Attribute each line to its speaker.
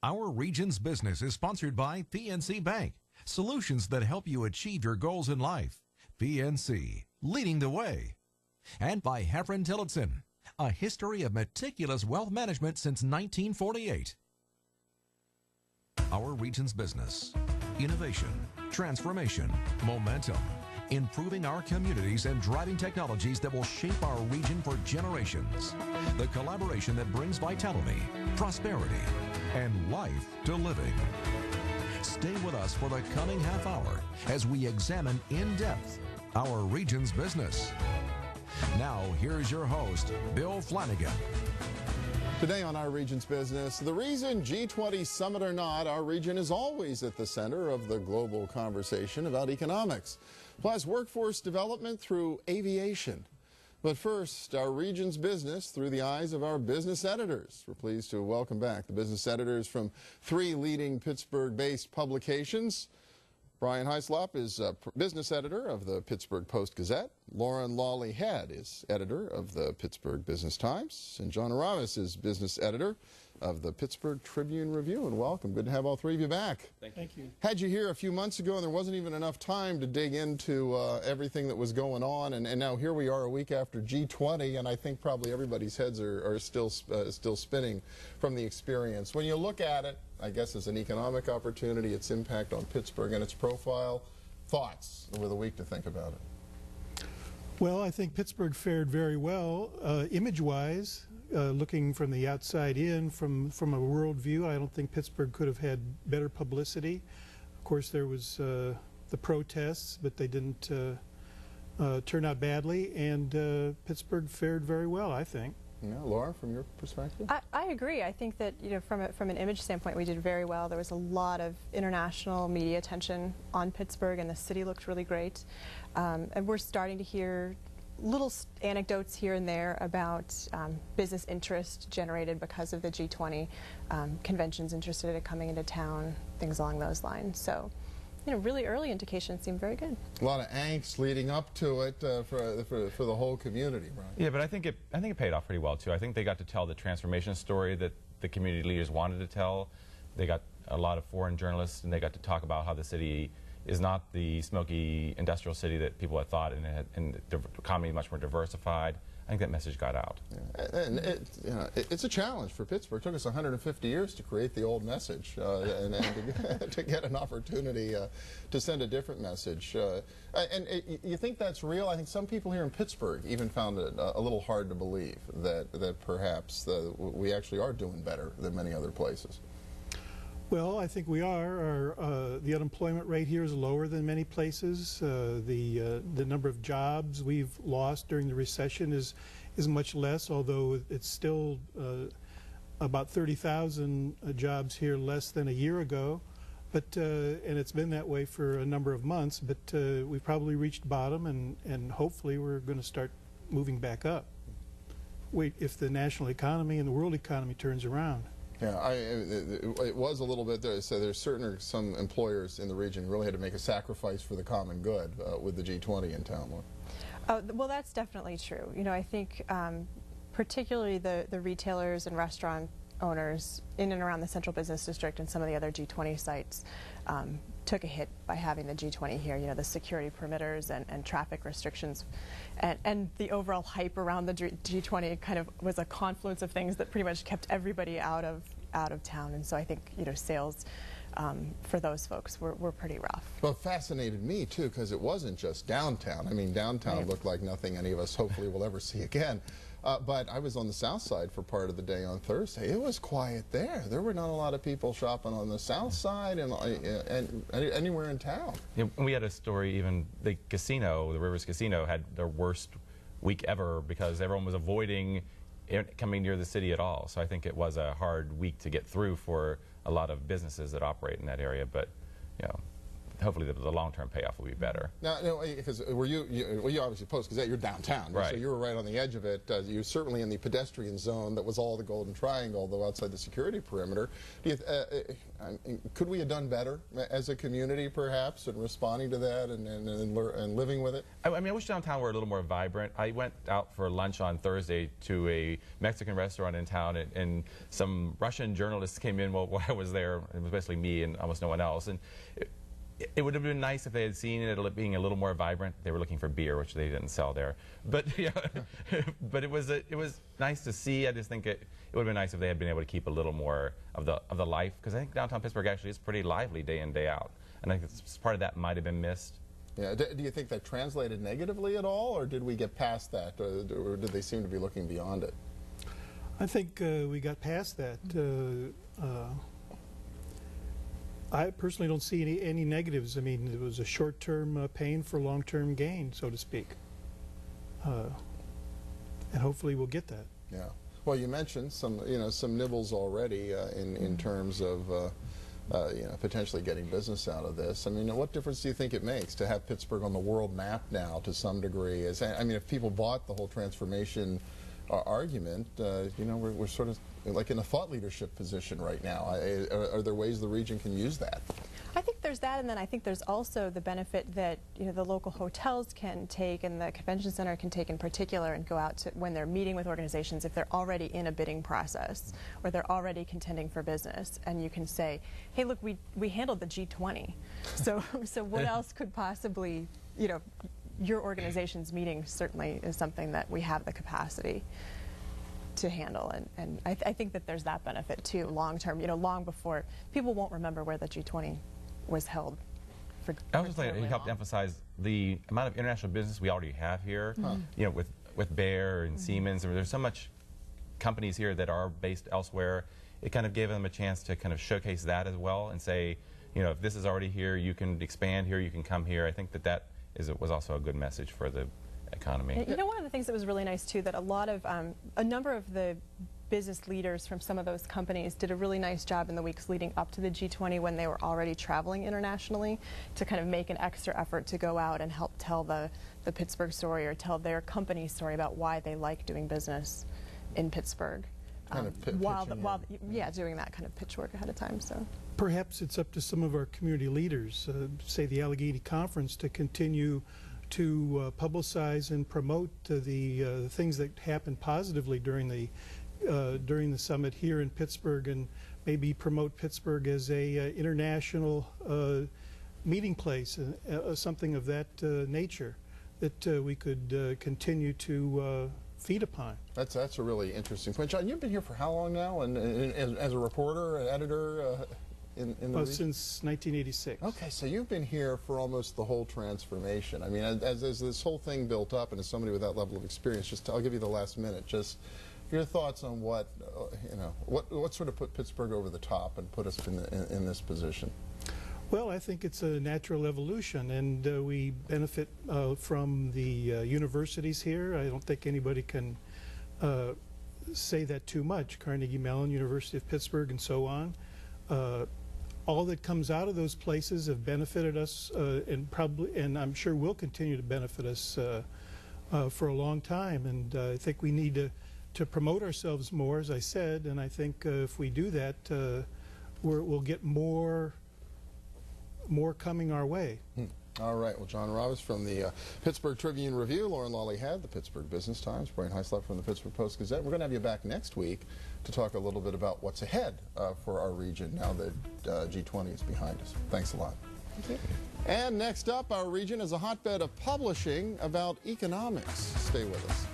Speaker 1: Our region's business is sponsored by PNC Bank, solutions that help you achieve your goals in life. PNC, leading the way. And by Heffron Tillotson, a history of meticulous wealth management since 1948. Our region's business, innovation, transformation, momentum, improving our communities and driving technologies that will shape our region for generations. The collaboration that brings vitality, prosperity, and life to living. Stay with us for the coming half hour as we examine in depth our region's business. Now, here's your host, Bill Flanagan.
Speaker 2: Today on Our Region's Business, the reason G20 summit or not, our region is always at the center of the global conversation about economics, plus workforce development through aviation. But first, our region's business through the eyes of our business editors. We're pleased to welcome back the business editors from 3 leading Pittsburgh-based publications. Brian Hyslop is business editor of the Pittsburgh Post-Gazette. Lawley Head is editor of the Pittsburgh Business Times. And John Oravecz is business editor of the Pittsburgh Tribune-Review. And welcome. Good to have all 3 of you back.
Speaker 3: Thank you.
Speaker 2: Had you here a few months ago, and there wasn't even enough time to dig into everything that was going on. And now here we are a week after G20, and I think probably everybody's heads are still spinning from the experience. When you look at it, I guess as an economic opportunity, its impact on Pittsburgh and its profile, thoughts over the week to think about it?
Speaker 3: Well, I think Pittsburgh fared very well image-wise. Looking from the outside in, from a world view, I don't think Pittsburgh could have had better publicity. Of course, there was the protests, but they didn't turn out badly, and Pittsburgh fared very well, I think.
Speaker 2: Yeah, Laura, from your perspective?
Speaker 4: I agree. I think that, you know, from an image standpoint, we did very well. There was a lot of international media attention on Pittsburgh, and the city looked really great. And we're starting to hear little anecdotes here and there about business interest generated because of the G20, conventions interested in coming into town, things along those lines. So, you know, really early indications seem very good.
Speaker 2: A lot of angst leading up to it for the whole community, right?
Speaker 5: Yeah, but I think it paid off pretty well too. I think they got to tell the transformation story that the community leaders wanted to tell. They got a lot of foreign journalists, and they got to talk about how the city is not the smoky industrial city that people had thought, and the economy is much more diversified. I think that message got out.
Speaker 2: Yeah. And it's a challenge for Pittsburgh. It took us 150 years to create the old message and to get an opportunity to send a different message. You think that's real? I think some people here in Pittsburgh even found it a little hard to believe that perhaps we actually are doing better than many other places.
Speaker 3: Well, I think we are. The unemployment rate here is lower than many places. The number of jobs we've lost during the recession is much less, although it's still about 30,000 jobs here less than a year ago. But and it's been that way for a number of months. But we've probably reached bottom, and hopefully we're going to start moving back up. If the national economy and the world economy turns around.
Speaker 2: Yeah, it was a little bit there. So there's some employers in the region who really had to make a sacrifice for the common good with the G20 in town.
Speaker 4: Well, that's definitely true. You know, I think particularly the retailers and restaurant owners in and around the Central Business District and some of the other G20 sites took a hit by having the G20 here. You know, the security perimeters and traffic restrictions, and the overall hype around the G20 kind of was a confluence of things that pretty much kept everybody out of town. And so I think, you know, sales for those folks were pretty rough.
Speaker 2: Well, it fascinated me too, because it wasn't just downtown. I mean, downtown looked like nothing any of us hopefully will ever see again. But I was on the south side for part of the day on Thursday. It was quiet there. There were not a lot of people shopping on the south side and anywhere in town.
Speaker 5: Yeah, we had a story, even the casino, the Rivers Casino, had their worst week ever because everyone was avoiding coming near the city at all. So I think it was a hard week to get through for a lot of businesses that operate in that area. But, you know, hopefully the long-term payoff will be better.
Speaker 2: Now, because well, you obviously Post-Gazette, you're downtown,
Speaker 5: right?
Speaker 2: So you were right on the edge of it. You're certainly in the pedestrian zone that was all the Golden Triangle, although outside the security perimeter. Could we have done better as a community, perhaps, in responding to that and living with it?
Speaker 5: I mean, I wish downtown were a little more vibrant. I went out for lunch on Thursday to a Mexican restaurant in town, and some Russian journalists came in while I was there. It was basically me and almost no one else. And it would have been nice if they had seen it being a little more vibrant. They were looking for beer, which they didn't sell there. But yeah, but it was nice to see. I just think it would have been nice if they had been able to keep a little more of the life, because I think downtown Pittsburgh actually is pretty lively day in, day out, and I think part of that might have been missed.
Speaker 2: Yeah. Do you think that translated negatively at all, or did we get past that, or did they seem to be looking beyond it?
Speaker 3: I think we got past that. I personally don't see any negatives. I mean, it was a short-term pain for long-term gain, so to speak. And hopefully we'll get that.
Speaker 2: Yeah. Well, you mentioned some nibbles already in terms of potentially getting business out of this. I mean, what difference do you think it makes to have Pittsburgh on the world map now to some degree? I mean, if people bought the whole transformation argument, we're sort of like in a thought leadership position right now. Are there ways the region can use that?
Speaker 4: I think there's that, and then I think there's also the benefit that the local hotels can take, and the convention center can take in particular, and go out to when they're meeting with organizations, if they're already in a bidding process or they're already contending for business, and you can say, hey, look, we handled the G20, so what else could possibly, your organization's meeting certainly is something that we have the capacity to handle, and I think that there's that benefit too, long term. Long before, people won't remember where the G20 was held.
Speaker 5: I was just like, it helped emphasize the amount of international business we already have here. With Bayer and Siemens, and there's so much companies here that are based elsewhere. It kind of gave them a chance to kind of showcase that as well, and say, if this is already here, you can expand here, you can come here. I think that was also a good message for the economy.
Speaker 4: One of the things that was really nice too, that a number of the business leaders from some of those companies did a really nice job in the weeks leading up to the G20, when they were already traveling internationally, to kind of make an extra effort to go out and help tell the Pittsburgh story, or tell their company's story about why they like doing business in Pittsburgh. Doing that kind of pitch work ahead of time. So
Speaker 3: perhaps it's up to some of our community leaders, say the Allegheny Conference, to continue to publicize and promote the things that happened positively during the summit here in Pittsburgh, and maybe promote Pittsburgh as a international meeting place, something of that nature that we could continue to feed upon.
Speaker 2: That's a really interesting point. John, you've been here for how long now, and as a reporter, an editor?
Speaker 3: Since 1986.
Speaker 2: Okay, so you've been here for almost the whole transformation. I mean, as this whole thing built up, and as somebody with that level of experience, I'll give you the last minute. Just your thoughts on what sort of put Pittsburgh over the top and put us in this position.
Speaker 3: Well, I think it's a natural evolution, and we benefit from the universities here. I don't think anybody can say that too much. Carnegie Mellon, University of Pittsburgh, and so on. All that comes out of those places have benefited us, and I'm sure will continue to benefit us for a long time. And I think we need to promote ourselves more, as I said. And I think if we do that, we'll get more coming our way.
Speaker 2: All right. Well, John Oravecz from the Pittsburgh Tribune-Review, Lawley Head, the Pittsburgh Business Times, Brian Hyslop from the Pittsburgh Post-Gazette. We're going to have you back next week to talk a little bit about what's ahead for our region now that G20 is behind us. Thanks a lot.
Speaker 4: Thank you.
Speaker 2: And next up, our region is a hotbed of publishing about economics. Stay with us.